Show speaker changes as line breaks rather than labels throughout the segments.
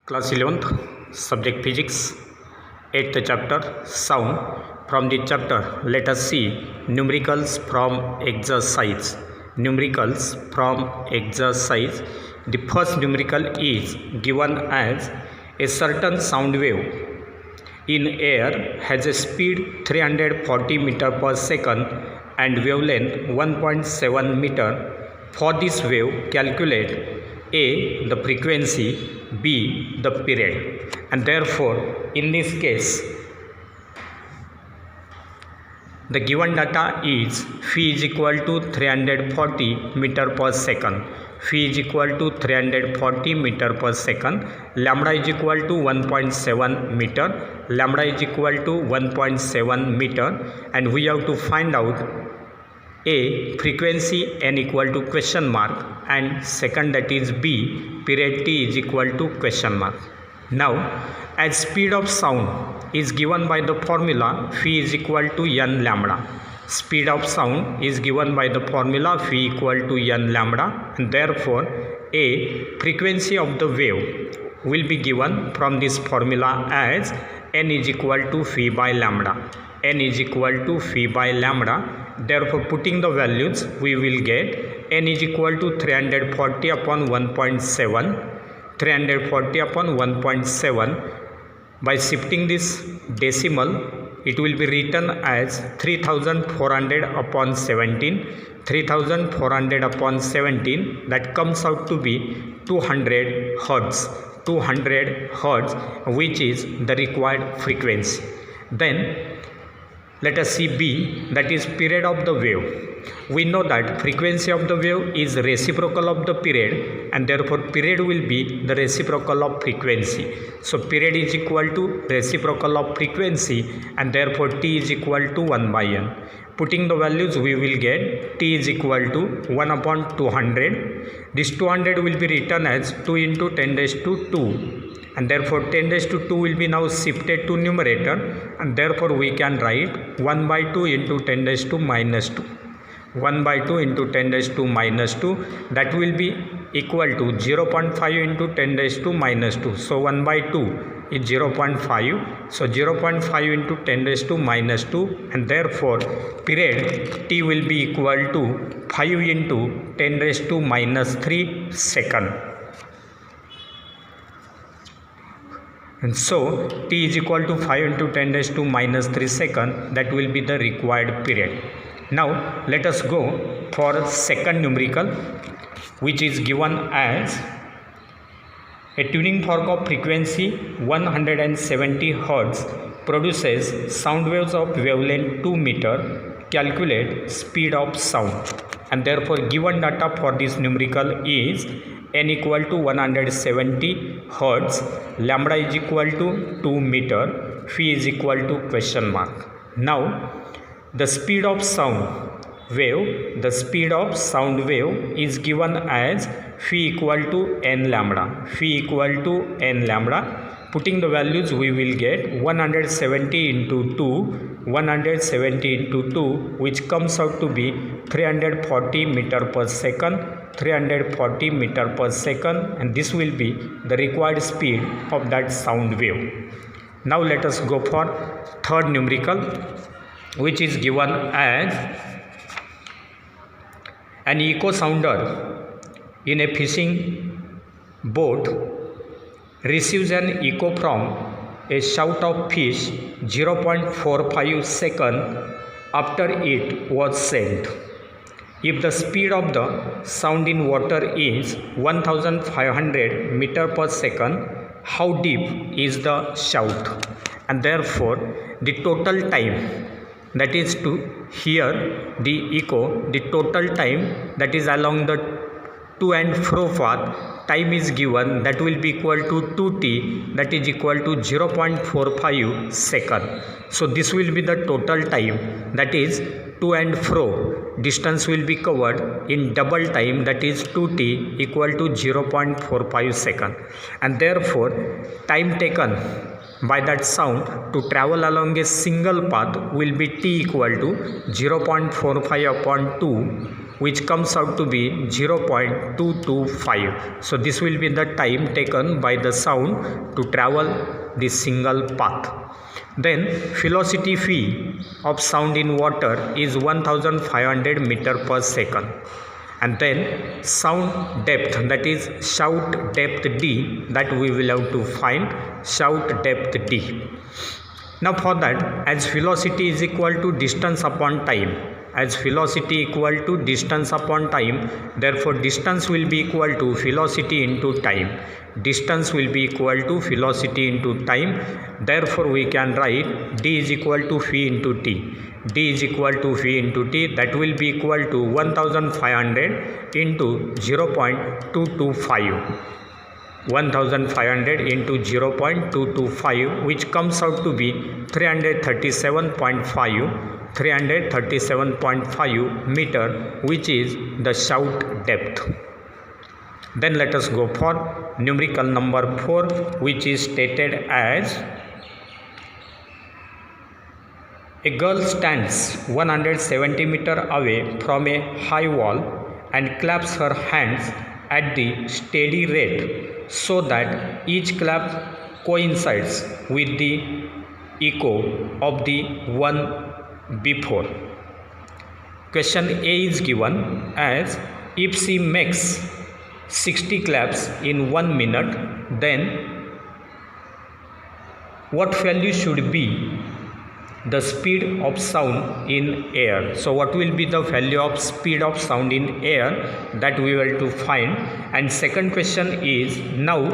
Class 11th, subject physics, 8th chapter, sound. From the chapter, let us see numericals from exercise. Numericals from exercise. The first numerical is given as a certain sound wave in air has a speed 340 meter per second and wavelength 1.7 meter. For this wave, calculate A, the frequency, B, the period, and therefore in this case the given data is phi is equal to 340 meter per second. Phi is equal to 340 meter per second. Lambda is equal to 1.7 meter. Lambda is equal to 1.7 meter, and we have to find out A, frequency n equal to question mark, and second that is B, period t is equal to question mark. Now, as speed of sound is given by the formula phi is equal to n lambda. Speed of sound is given by the formula phi equal to n lambda, and therefore A, frequency of the wave will be given from this formula as n is equal to phi by lambda. N is equal to phi by lambda. Therefore, putting the values, we will get n is equal to 340 upon 1.7. 340 upon 1.7. By shifting this decimal, it will be written as 3400 upon 17. 3400 upon 17, that comes out to be 200 hertz. 200 hertz, which is the required frequency. Then let us see B, that is period of the wave. We know that frequency of the wave is reciprocal of the period, and therefore period will be the reciprocal of frequency. So period is equal to reciprocal of frequency, and therefore t is equal to 1 by n. Putting the values, we will get t is equal to 1 upon 200. This 200 will be written as 2 into 10 raised to 2. And therefore 10 raised to 2 will be now shifted to numerator, and therefore we can write 1 by 2 into 10 raised to minus 2. 1 by 2 into 10 raised to minus 2, that will be equal to 0.5 into 10 raised to minus 2. So 1 by 2 is 0.5. So 0.5 into 10 raised to minus 2, and therefore period t will be equal to 5 into 10 raised to minus 3 second. And so t is equal to 5 into 10 raised to minus 3 second. That will be the required period. Now let us go for second numerical, which is given as a tuning fork of frequency 170 Hz produces sound waves of wavelength 2 meter. Calculate speed of sound, and therefore given data for this numerical is n equal to 170 Hz, lambda is equal to 2 meter, phi is equal to question mark. Now the speed of sound wave, is given as phi equal to n lambda. Phi equal to n lambda. Putting the values, we will get 170 into 2, which comes out to be 340 meter per second. 340 meter per second, and this will be the required speed of that sound wave. Now let us go for third numerical, which is given as an echo sounder in a fishing boat receives an echo from a shout of fish 0.45 second after it was sent. If the speed of the sound in water is 1500 meter per second, how deep is the shout? And therefore the total time, that is to hear the echo, the total time that is along the to and fro path, time is given, that will be equal to 2t, that is equal to 0.45 second. So this will be the total time, that is to and fro distance will be covered in double time, that is 2t equal to 0.45 second, and therefore time taken by that sound to travel along a single path will be t equal to 0.45 upon 2 which comes out to be 0.225. So this will be the time taken by the sound to travel this single path. Then velocity v of sound in water is 1500 meter per second. And then sound depth, that is shout depth d, that we will have to find shout depth d. Now for that, as velocity is equal to distance upon time, as velocity equal to distance upon time, therefore distance will be equal to velocity into time. Distance will be equal to velocity into time. Therefore we can write d is equal to v into t. D is equal to v into t, that will be equal to 1500 into 0.225. 1500 into 0.225, which comes out to be 337.5 meter, which is the shout depth. Then let us go for numerical number 4, which is stated as: a girl stands 170 meter away from a high wall and claps her hands at the steady rate so that each clap coincides with the echo of the one before. Question A is given as: if she makes 60 claps in 1 minute, then what value should be the speed of sound in air? So what will be the value of speed of sound in air, that we will to find. And second question is, now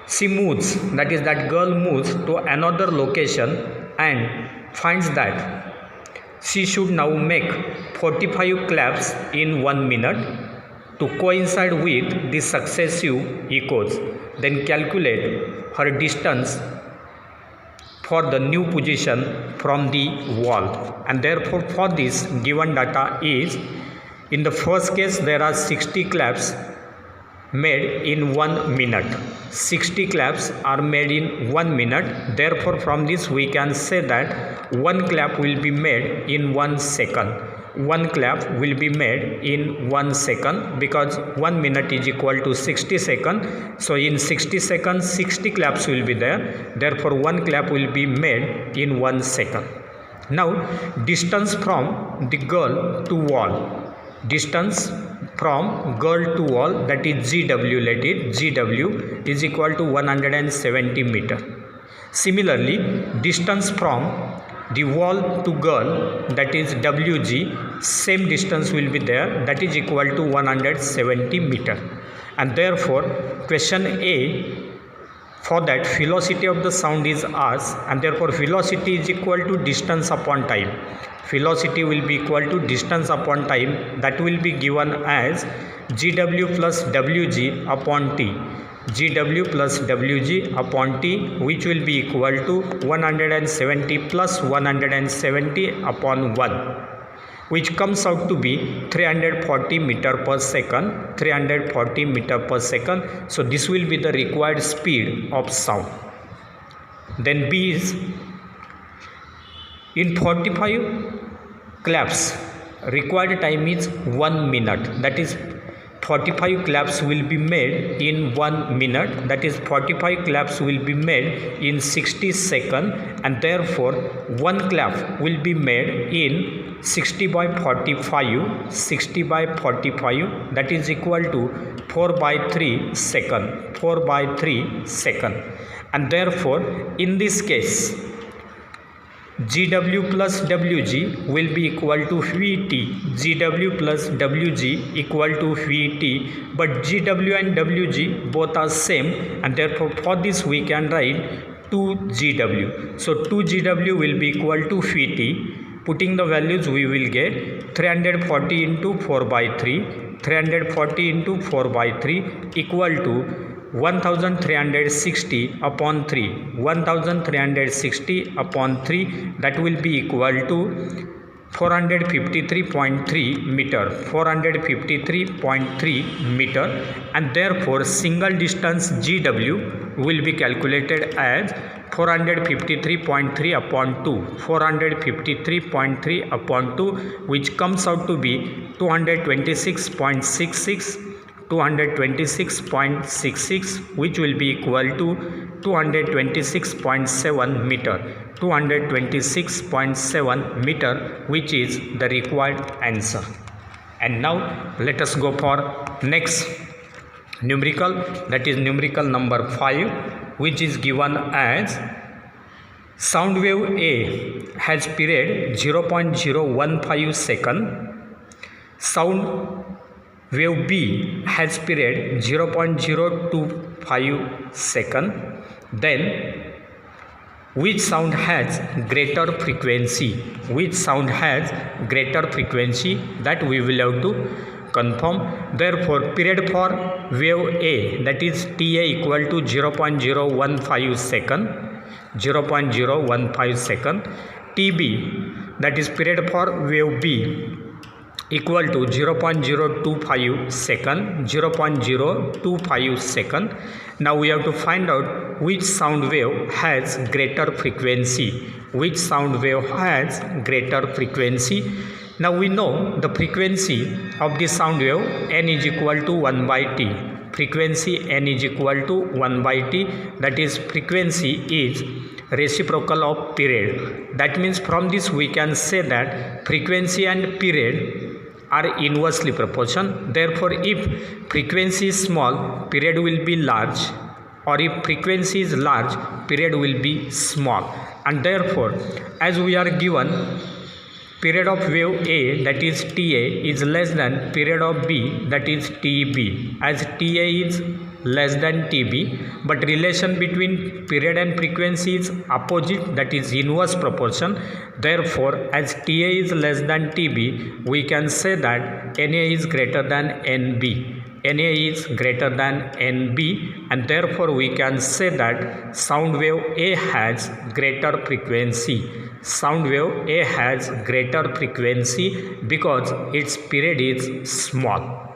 she moves, that is that girl moves to another location and finds that she should now make 45 claps in 1 minute to coincide with the successive echoes. Then calculate her distance for the new position from the wall. And therefore for this given data is, in the first case there are 60 claps made in 1 minute. 60 claps are made in 1 minute. Therefore from this we can say that one clap will be made in 1 second. One clap will be made in 1 second, because 1 minute is equal to 60 seconds. So in 60 seconds 60 claps will be there. Therefore one clap will be made in 1 second. Now distance from the girl to wall, distance from girl to wall, that is GW, let it GW is equal to 170 meter. Similarly distance from the wall to girl, that is WG, same distance will be there, that is equal to 170 meter. And therefore question A, for that velocity of the sound is asked, and therefore velocity is equal to distance upon time. Velocity will be equal to distance upon time, that will be given as GW plus WG upon T. GW plus WG upon T, which will be equal to 170 plus 170 upon 1, which comes out to be 340 meter per second. 340 meter per second. So this will be the required speed of sound. Then B is, in 45 claps required time is 1 minute, that is 45 claps will be made in 1 minute, that is 45 claps will be made in 60 seconds, and therefore one clap will be made in 60 by 45, 60 by 45, that is equal to 4 by 3 second, 4 by 3 second. And therefore in this case GW plus WG will be equal to VT. GW plus WG equal to VT, but GW and WG both are same, and therefore for this we can write 2GW. So 2GW will be equal to VT. Putting the values we will get 340 into 4 by 3, 340 into 4 by 3 equal to 1360 upon 3, 1360 upon 3, that will be equal to 453.3 meter, 453.3 meter, and therefore single distance GW will be calculated as 453.3 upon 2, 453.3 upon 2, which comes out to be 226.66, 226.66, which will be equal to 226.7 meter, 226.7 meter, which is the required answer. And now let us go for next numerical, that is numerical number 5, which is given as sound wave A has period 0.015 second, sound wave B has period 0.025 second. Then which sound has greater frequency? Which sound has greater frequency? That we will have to confirm. Therefore, period for wave A, that is TA, equal to 0.015 second, 0.015 second. TB, that is period for wave B, equal to 0.025 second, 0.025 second. Now we have to find out which sound wave has greater frequency. Which sound wave has greater frequency? Now we know the frequency of the sound wave n is equal to 1 by t. Frequency n is equal to 1 by t, that is frequency is reciprocal of period. That means from this we can say that frequency and period are inversely proportional. Therefore, if frequency is small, period will be large, or if frequency is large, period will be small. And therefore, as we are given period of wave A, that is TA, is less than period of B, that is TB, as TA is less than TB, but relation between period and frequency is opposite, that is inverse proportion. Therefore, as TA is less than TB, we can say that NA is greater than NB. NA is greater than NB, and therefore we can say that sound wave A has greater frequency. Sound wave A has greater frequency because its period is small.